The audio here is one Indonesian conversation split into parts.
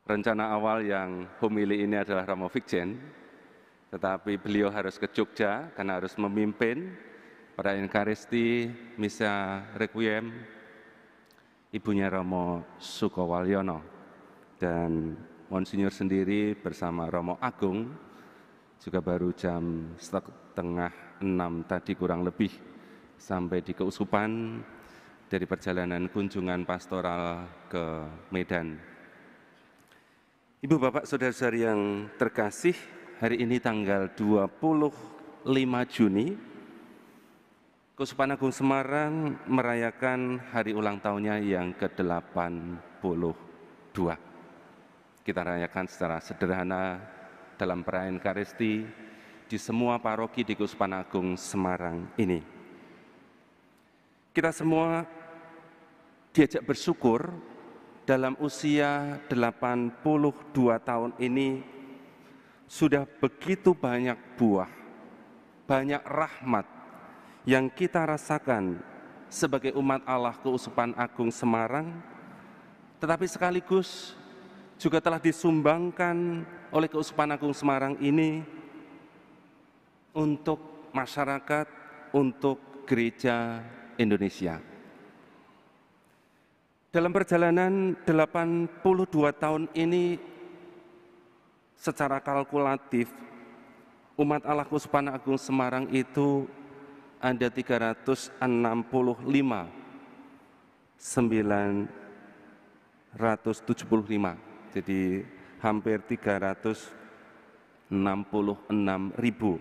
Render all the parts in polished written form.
Rencana awal yang homili ini adalah Romo Vikjen, tetapi beliau harus ke Jogja karena harus memimpin perayaan Ekaristi, Misa Requiem, ibunya Romo Sukowalyono. Dan Monsinyur sendiri bersama Romo Agung juga baru jam 5:30 tadi kurang lebih sampai di keuskupan dari perjalanan kunjungan pastoral ke Medan. Ibu, Bapak, Saudara-saudari yang terkasih, hari ini tanggal 25 Juni, Keuskupan Agung Semarang merayakan hari ulang tahunnya yang ke-82. Kita rayakan secara sederhana dalam perayaan Ekaristi di semua paroki di Keuskupan Agung Semarang ini. Kita semua diajak bersyukur dalam usia 82 tahun ini sudah begitu banyak buah, banyak rahmat yang kita rasakan sebagai umat Allah Keuskupan Agung Semarang, tetapi sekaligus juga telah disumbangkan oleh Keuskupan Agung Semarang ini untuk masyarakat, untuk gereja Indonesia. Dalam perjalanan 82 tahun ini, secara kalkulatif, umat Allah Keuskupan Agung Semarang itu ada 365, jadi hampir 366.000.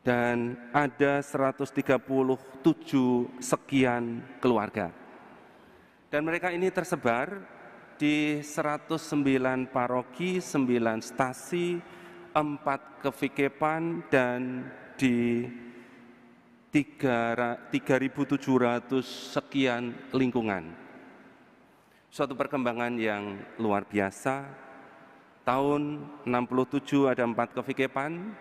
Dan ada 137 sekian keluarga. Dan mereka ini tersebar di 109 paroki, 9 stasi, 4 kevikepan, dan di 3.700 sekian lingkungan. Suatu perkembangan yang luar biasa. Tahun 67 ada 4 kevikepan,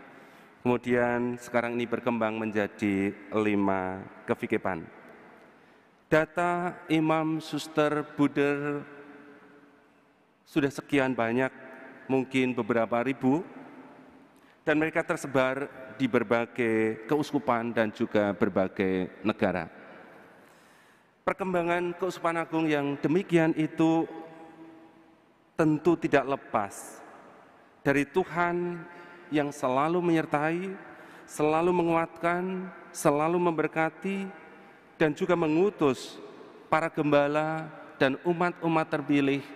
kemudian sekarang ini berkembang menjadi 5 kevikepan. Data Imam Suster Buder sudah sekian banyak, mungkin beberapa ribu, dan mereka tersebar di berbagai keuskupan dan juga berbagai negara. Perkembangan Keuskupan Agung yang demikian itu tentu tidak lepas dari Tuhan yang selalu menyertai, selalu menguatkan, selalu memberkati, dan juga mengutus para gembala dan umat-umat terpilih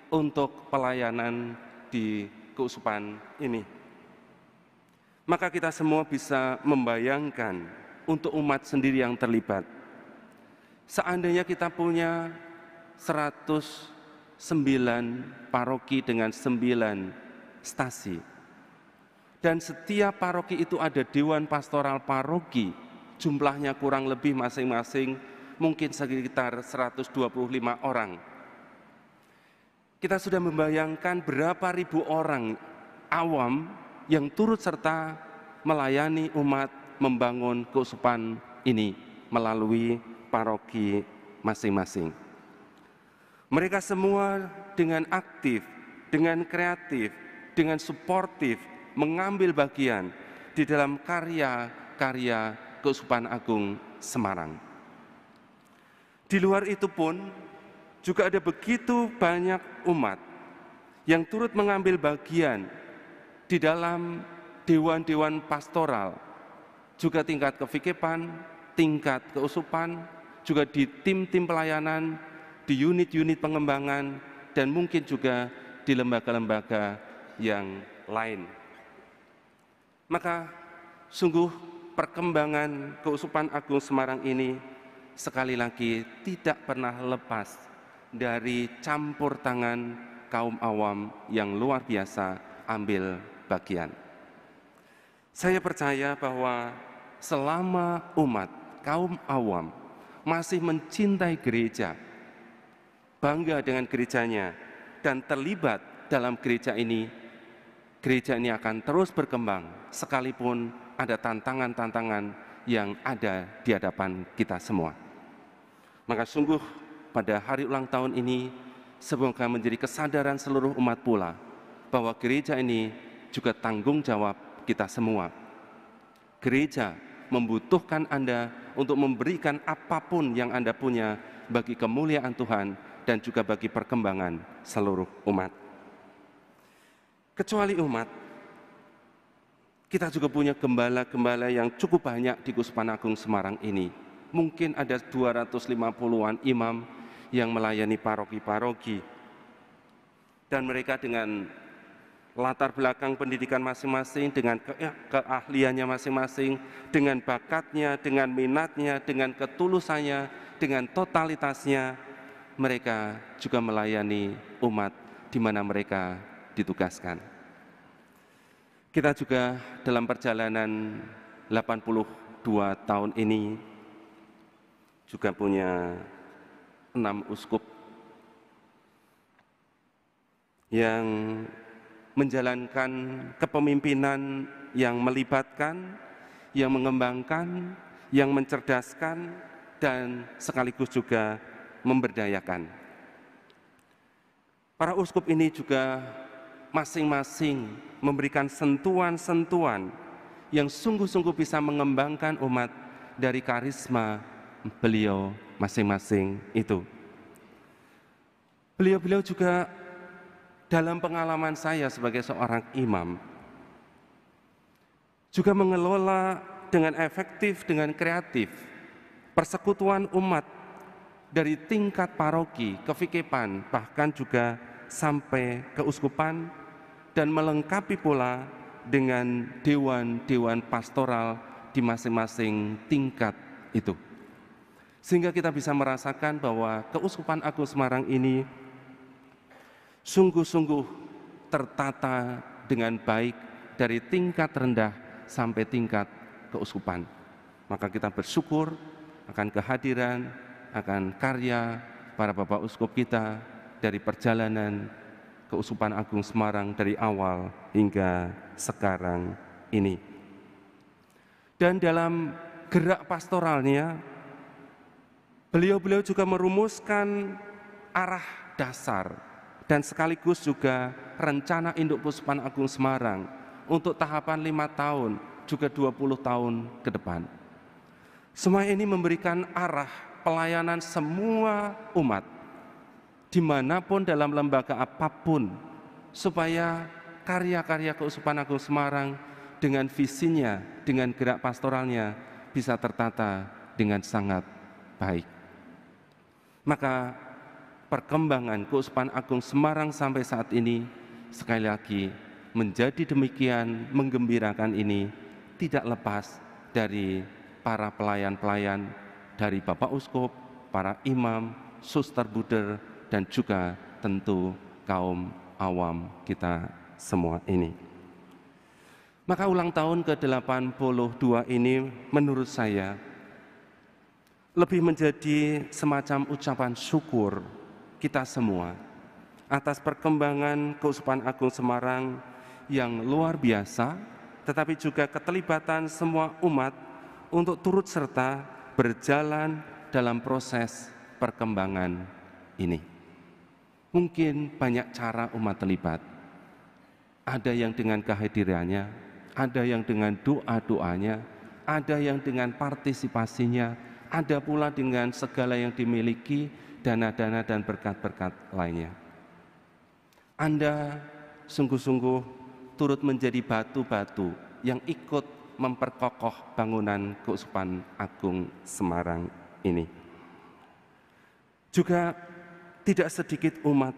untuk pelayanan di keuskupan ini. Maka kita semua bisa membayangkan untuk umat sendiri yang terlibat. Seandainya kita punya 109 paroki dengan 9 stasi, dan setiap paroki itu ada dewan pastoral paroki, jumlahnya kurang lebih masing-masing mungkin sekitar 125 orang. Kita sudah membayangkan berapa ribu orang awam yang turut serta melayani umat membangun keuskupan ini melalui paroki masing-masing. Mereka semua dengan aktif, dengan kreatif, dengan suportif mengambil bagian di dalam karya-karya Keuskupan Agung Semarang. Di luar itu pun juga ada begitu banyak umat yang turut mengambil bagian di dalam dewan-dewan pastoral, juga tingkat kevikepan, tingkat keuskupan, juga di tim-tim pelayanan, di unit-unit pengembangan, dan mungkin juga di lembaga-lembaga yang lain. Maka sungguh perkembangan Keuskupan Agung Semarang ini sekali lagi tidak pernah lepas dari campur tangan kaum awam yang luar biasa ambil bagian. Saya percaya bahwa selama umat kaum awam masih mencintai gereja, bangga dengan gerejanya, dan terlibat dalam gereja ini akan terus berkembang sekalipun ada tantangan-tantangan yang ada di hadapan kita semua. Maka sungguh pada hari ulang tahun ini semoga menjadi kesadaran seluruh umat pula bahwa gereja ini juga tanggung jawab kita semua. Gereja membutuhkan Anda untuk memberikan apapun yang Anda punya bagi kemuliaan Tuhan dan juga bagi perkembangan seluruh umat. Kecuali umat, kita juga punya gembala-gembala yang cukup banyak di Keuskupan Agung Semarang ini. Mungkin ada 250-an imam yang melayani paroki-paroki. Dan mereka dengan latar belakang pendidikan masing-masing, dengan keahliannya masing-masing, dengan bakatnya, dengan minatnya, dengan ketulusannya, dengan totalitasnya, mereka juga melayani umat di mana mereka ditugaskan. Kita juga dalam perjalanan 82 tahun ini juga punya 6 uskup yang menjalankan kepemimpinan yang melibatkan, yang mengembangkan, yang mencerdaskan, dan sekaligus juga memberdayakan. Para uskup ini juga masing-masing memberikan sentuhan-sentuhan yang sungguh-sungguh bisa mengembangkan umat dari karisma beliau masing-masing itu. Beliau-beliau juga dalam pengalaman saya sebagai seorang imam juga mengelola dengan efektif, dengan kreatif persekutuan umat dari tingkat paroki, kevikepan, bahkan juga sampai keuskupan, dan melengkapi pula dengan dewan-dewan pastoral di masing-masing tingkat itu. Sehingga kita bisa merasakan bahwa Keuskupan Agung Semarang ini sungguh-sungguh tertata dengan baik dari tingkat rendah sampai tingkat keuskupan. Maka kita bersyukur akan kehadiran, akan karya para Bapak Uskup kita dari perjalanan Keuskupan Agung Semarang dari awal hingga sekarang ini. Dan dalam gerak pastoralnya, beliau-beliau juga merumuskan arah dasar dan sekaligus juga rencana induk Keuskupan Agung Semarang untuk tahapan 5 tahun, juga 20 tahun ke depan. Semua ini memberikan arah pelayanan semua umat, dimanapun dalam lembaga apapun, supaya karya-karya Keuskupan Agung Semarang dengan visinya, dengan gerak pastoralnya bisa tertata dengan sangat baik. Maka perkembangan Keuskupan Agung Semarang sampai saat ini sekali lagi menjadi demikian menggembirakan ini tidak lepas dari para pelayan-pelayan, dari Bapak Uskup, para imam, suster buder, dan juga tentu kaum awam kita semua ini. Maka ulang tahun ke-82 ini menurut saya lebih menjadi semacam ucapan syukur kita semua atas perkembangan Keuskupan Agung Semarang yang luar biasa, tetapi juga keterlibatan semua umat untuk turut serta berjalan dalam proses perkembangan ini. Mungkin banyak cara umat terlibat. Ada yang dengan kehadirannya, ada yang dengan doa-doanya, ada yang dengan partisipasinya, ada pula dengan segala yang dimiliki, dana-dana dan berkat-berkat lainnya. Anda sungguh-sungguh turut menjadi batu-batu yang ikut memperkokoh bangunan Keuskupan Agung Semarang ini. Juga tidak sedikit umat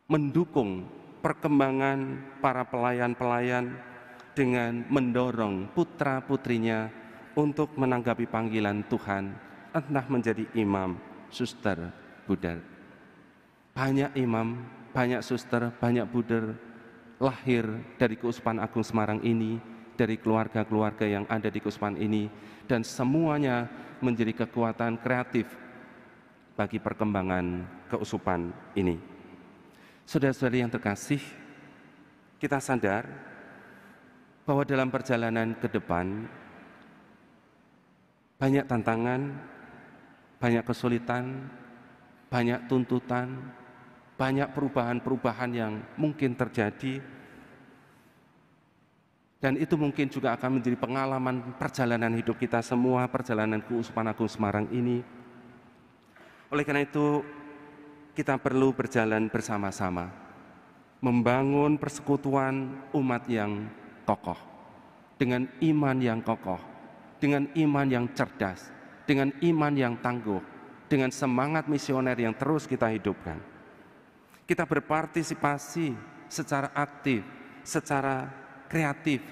mendukung perkembangan para pelayan-pelayan dengan mendorong putra-putrinya untuk menanggapi panggilan Tuhan, entah menjadi imam, suster, buder. Banyak imam, banyak suster, banyak buder lahir dari Keuskupan Agung Semarang ini, dari keluarga-keluarga yang ada di keuskupan ini, dan semuanya menjadi kekuatan kreatif bagi perkembangan keuskupan ini. Saudara-saudari yang terkasih, kita sadar bahwa dalam perjalanan ke depan banyak tantangan, banyak kesulitan, banyak tuntutan, banyak perubahan-perubahan yang mungkin terjadi, dan itu mungkin juga akan menjadi pengalaman perjalanan hidup kita semua, perjalanan Keuskupan Agung Semarang ini. Oleh karena itu, kita perlu berjalan bersama-sama, membangun persekutuan umat yang kokoh, dengan iman yang kokoh, dengan iman yang cerdas, dengan iman yang tangguh, dengan semangat misioner yang terus kita hidupkan. Kita berpartisipasi secara aktif, secara kreatif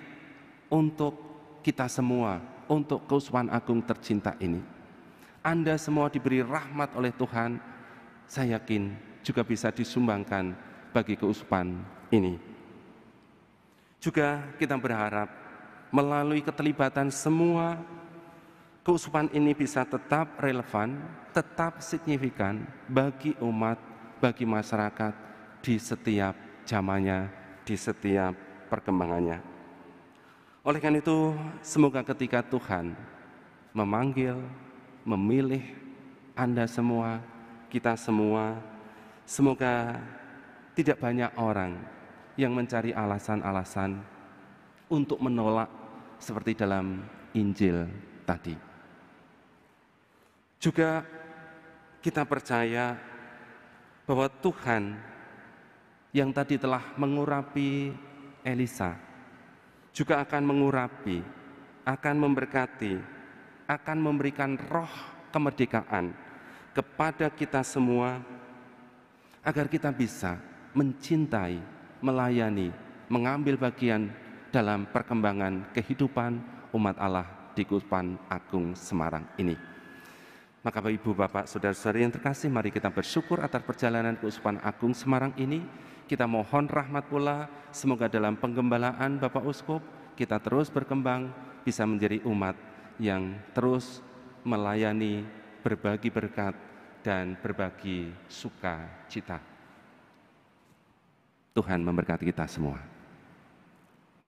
untuk kita semua, untuk Keuskupan Agung tercinta ini. Anda semua diberi rahmat oleh Tuhan, saya yakin juga bisa disumbangkan bagi keuskupan ini. Juga kita berharap melalui keterlibatan semua, keuskupan ini bisa tetap relevan, tetap signifikan bagi umat, bagi masyarakat di setiap zamannya, di setiap perkembangannya. Oleh karena itu, semoga ketika Tuhan memanggil, memilih Anda semua, kita semua, semoga tidak banyak orang yang mencari alasan-alasan untuk menolak seperti dalam Injil tadi. Juga kita percaya bahwa Tuhan yang tadi telah mengurapi Elisa juga akan mengurapi, akan memberkati, akan memberikan roh kemerdekaan kepada kita semua, agar kita bisa mencintai, melayani, mengambil bagian dalam perkembangan kehidupan umat Allah di Keuskupan Agung Semarang ini. Maka Bapak, Ibu, Bapak, Saudara-saudari yang terkasih, mari kita bersyukur atas perjalanan Keuskupan Agung Semarang ini. Kita mohon rahmat pula, semoga dalam penggembalaan Bapak Uskup, kita terus berkembang, bisa menjadi umat yang terus melayani, berbagi berkat, dan berbagi sukacita. Tuhan memberkati kita semua.